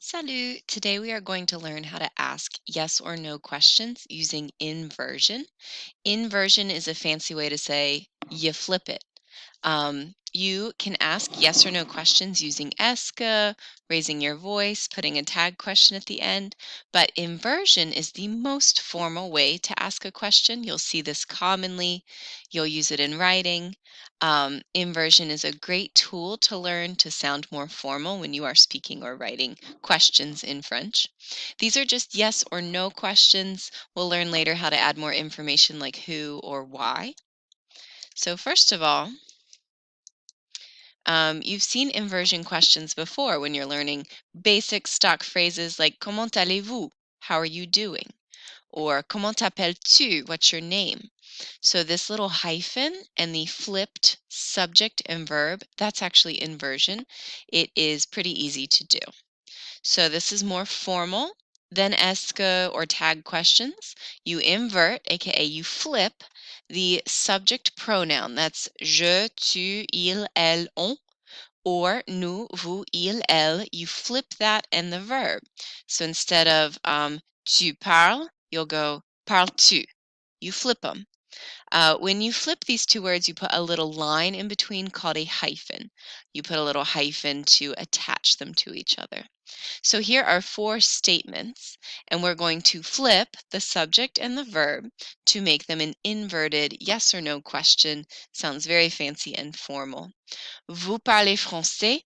Salut! Today we are going to learn how to ask yes or no questions using inversion. Inversion is a fancy way to say you flip it. You can ask yes or no questions using ESCA, raising your voice, putting a tag question at the end, but inversion is the most formal way to ask a question. You'll see this commonly. You'll use it in writing. Inversion is a great tool to learn to sound more formal when you are speaking or writing questions in French. These are just yes or no questions. We'll learn later how to add more information like who or why. So first of all, you've seen inversion questions before when you're learning basic stock phrases like comment allez-vous? How are you doing? Or comment t'appelles-tu? What's your name? So this little hyphen and the flipped subject and verb, that's actually inversion. It is pretty easy to do. So this is more formal than ESCA or tag questions. You invert, aka you flip, the subject pronoun. That's je, tu, il, elle, on, or nous, vous, il, elle. You flip that and the verb. So instead of tu parles, you'll go parles-tu. You flip them. When you flip these two words, you put a little line in between called a hyphen. You put a little hyphen to attach them to each other. So here are four statements, and we're going to flip the subject and the verb to make them an inverted yes or no question. Sounds very fancy and formal. Vous parlez français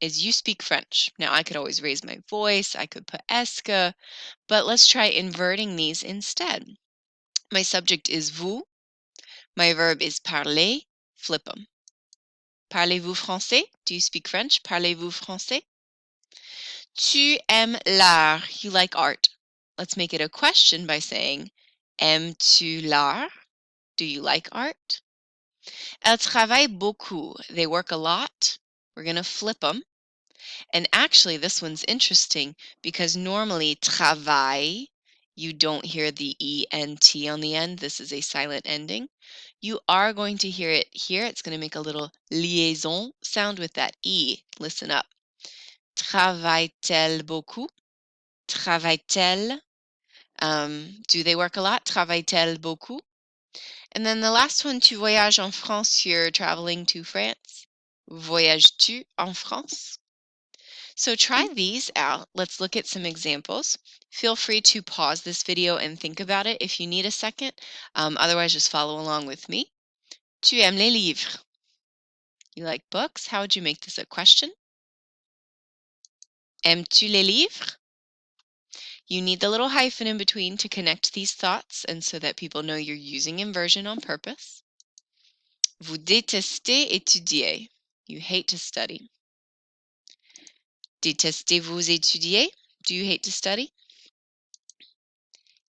is you speak French. Now I could always raise my voice, I could put esque, but let's try inverting these instead. My subject is vous, my verb is parler, flip them. Parlez-vous français? Do you speak French? Parlez-vous français? Tu aimes l'art. You like art. Let's make it a question by saying, aimes-tu l'art? Do you like art? Elles travaillent beaucoup. They work a lot. We're going to flip them. And actually, this one's interesting because normally travail, you don't hear the ENT on the end. This is a silent ending. You are going to hear it here. It's going to make a little liaison sound with that E. Listen up. Travaille-t-elle beaucoup? Travaille-t-elle? Do they work a lot? Travaille-t-elle beaucoup? And then the last one, tu voyages en France, you're traveling to France. Voyages-tu en France? So try these out. Let's look at some examples. Feel free to pause this video and think about it if you need a second. Otherwise, just follow along with me. Tu aimes les livres? You like books? How would you make this a question? Aimes-tu les livres? You need the little hyphen in between to connect these thoughts and so that people know you're using inversion on purpose. Vous détestez étudier. You hate to study. Détestez-vous étudier? Do you hate to study?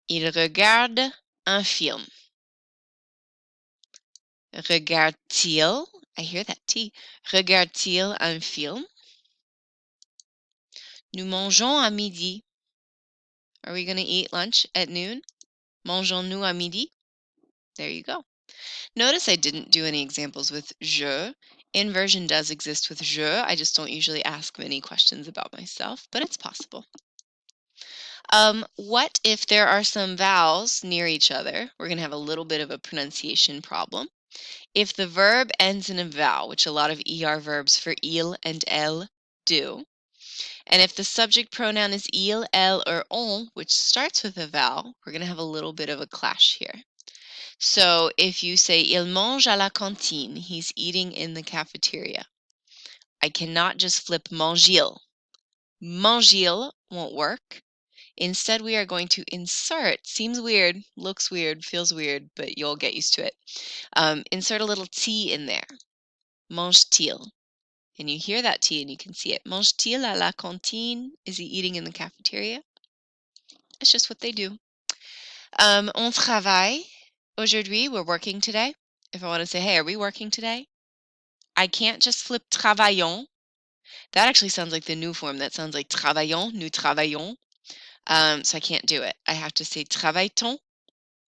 Il regarde un film. Regarde-t-il? I hear that T. Regarde-t-il un film? Nous mangeons à midi. Are we going to eat lunch at noon? Mangeons-nous à midi? There you go. Notice I didn't do any examples with je. Inversion does exist with je. I just don't usually ask many questions about myself, but it's possible. What if there are some vowels near each other? We're going to have a little bit of a pronunciation problem. If the verb ends in a vowel, which a lot of ER verbs for il and elle do, and if the subject pronoun is il, elle, or on, which starts with a vowel, we're going to have a little bit of a clash here. So if you say, il mange à la cantine, he's eating in the cafeteria. I cannot just flip mange-il. Mange-il won't work. Instead, we are going to insert, seems weird, looks weird, feels weird, but you'll get used to it. Insert a little T in there. Mange-t-il. And you hear that T and you can see it. Mange-t-il à la cantine? Is he eating in the cafeteria? It's just what they do. On travaille. Aujourd'hui, we're working today. If I want to say, hey, are we working today? I can't just flip travaillons. That actually sounds like the new form. That sounds like travaillons, nous travaillons. So I can't do it. I have to say travaille-t-on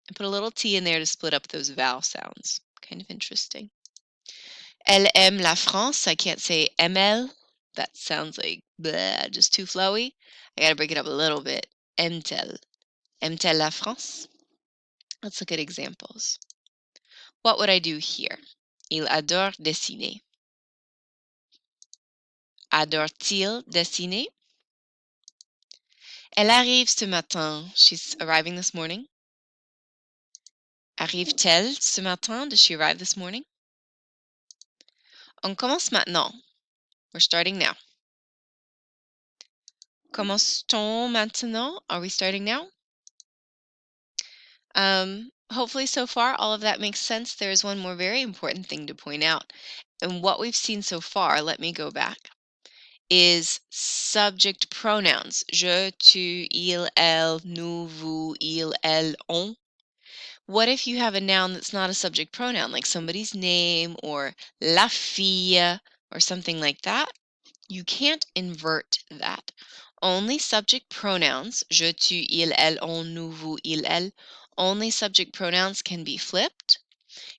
and put a little T in there to split up those vowel sounds. Kind of interesting. Elle aime la France. I can't say aime-elle. that sounds like bleh, just too flowy. I gotta break it up a little bit. Aime-t-elle? Aime-t-elle la France? Let's look at examples. What would I do here? Il adore dessiner. Adore-t-il dessiner? Elle arrive ce matin. She's arriving this morning. Arrive-t-elle ce matin? Does she arrive this morning? On commence maintenant. We're starting now. Commence-t-on maintenant? Are we starting now? Hopefully so far all of that makes sense. There is one more very important thing to point out. And what we've seen so far, let me go back, is subject pronouns. Je, tu, il, elle, nous, vous, il, elle, on. What if you have a noun that's not a subject pronoun, like somebody's name or la fille or something like that? You can't invert that. Only subject pronouns, je, tu, il, elle, on, nous, vous, il, elle, only subject pronouns can be flipped.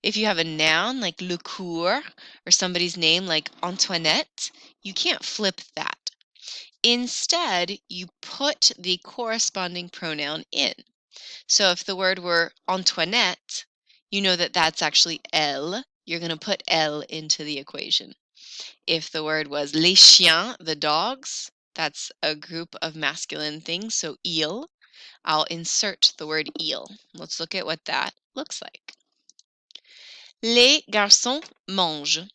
If you have a noun like le cours or somebody's name like Antoinette, you can't flip that. Instead, you put the corresponding pronoun in. So if the word were Antoinette, you know that that's actually elle. You're going to put elle into the equation. If the word was les chiens, the dogs, that's a group of masculine things, so il, I'll insert the word il. Let's look at what that looks like. Les garçons mangent.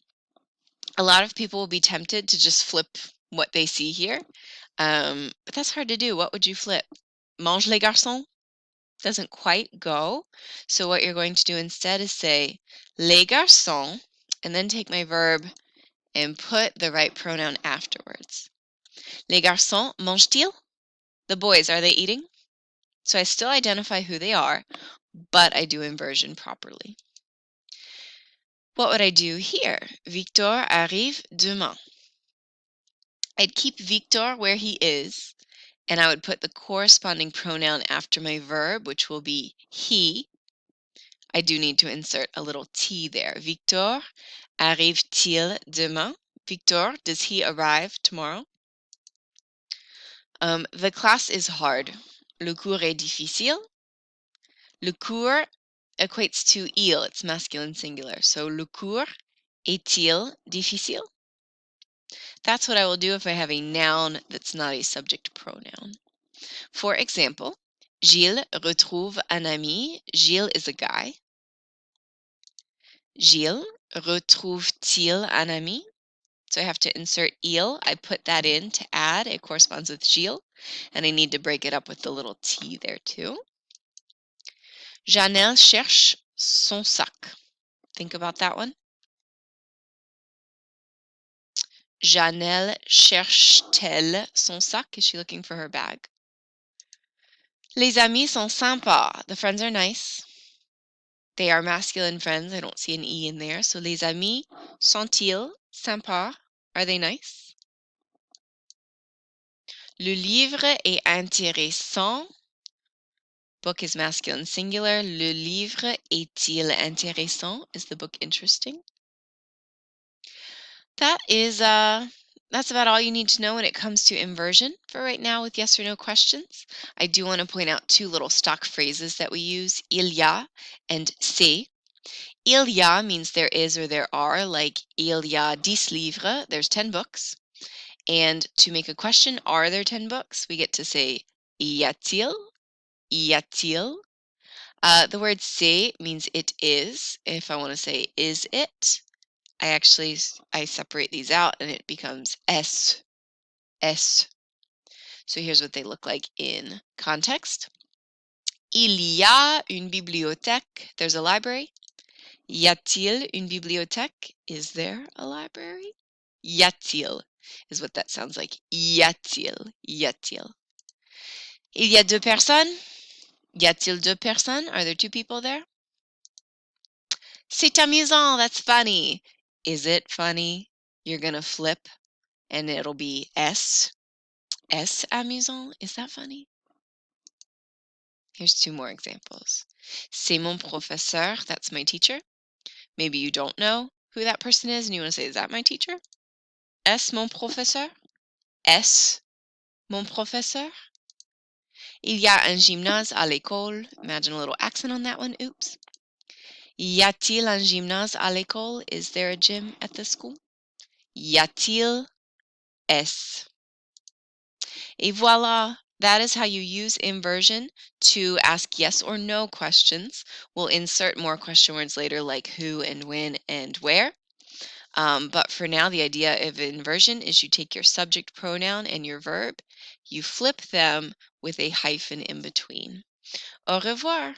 A lot of people will be tempted to just flip what they see here, but that's hard to do. What would you flip? Mange les garçons? Doesn't quite go. So what you're going to do instead is say les garçons, and then take my verb and put the right pronoun afterwards. Les garçons mangent-ils? The boys, are they eating? So I still identify who they are, but I do inversion properly. What would I do here? Victor arrive demain. I'd keep Victor where he is, and I would put the corresponding pronoun after my verb, which will be he. I do need to insert a little T there. Victor arrive-t-il demain? Victor, does he arrive tomorrow? The class is hard. Le cours est difficile. Le cours equates to il, it's masculine singular. So le cours est-il difficile? That's what I will do if I have a noun that's not a subject pronoun. For example, Gilles retrouve un ami. Gilles is a guy. Gilles retrouve-t-il un ami? So I have to insert il. I put that in to add. It corresponds with Gilles. And I need to break it up with the little T there too. Janelle cherche son sac. Think about that one. Janelle cherche-t-elle son sac? Is she looking for her bag? Les amis sont sympas. The friends are nice. They are masculine friends. I don't see an E in there. So les amis sont-ils sympas? Are they nice? Le livre est intéressant. Book is masculine singular. Le livre est-il intéressant? Is the book interesting? That's about all you need to know when it comes to inversion for right now with yes or no questions. I do want to point out two little stock phrases that we use, il y a and c'est. Il y a means there is or there are, like il y a 10 livres, there's 10 books. And to make a question, are there 10 books? We get to say y a-t-il? Y a-t-il? The word c'est means it is. If I want to say is it, I separate these out and it becomes est. So here's what they look like in context. Il y a une bibliothèque. There's a library. Y a-t-il une bibliothèque? Is there a library? Y a-t-il is what that sounds like. Y a-t-il? Y a-t-il? Il y a deux personnes. Y a-t-il deux personnes? Are there two people there? C'est amusant. That's funny. Is it funny? You're going to flip and it'll be est. Est amusant? Is that funny? Here's two more examples. C'est mon professeur. That's my teacher. Maybe you don't know who that person is and you want to say, is that my teacher? Est-ce mon professeur? Est-ce mon professeur? Il y a un gymnase à l'école. Imagine a little accent on that one. Oops. Y a-t-il un gymnase à l'école? Is there a gym at the school? Y a-t-il? Est. Et voilà, that is how you use inversion to ask yes or no questions. We'll insert more question words later like who and when and where. But for now, the idea of inversion is you take your subject pronoun and your verb, you flip them with a hyphen in between. Au revoir.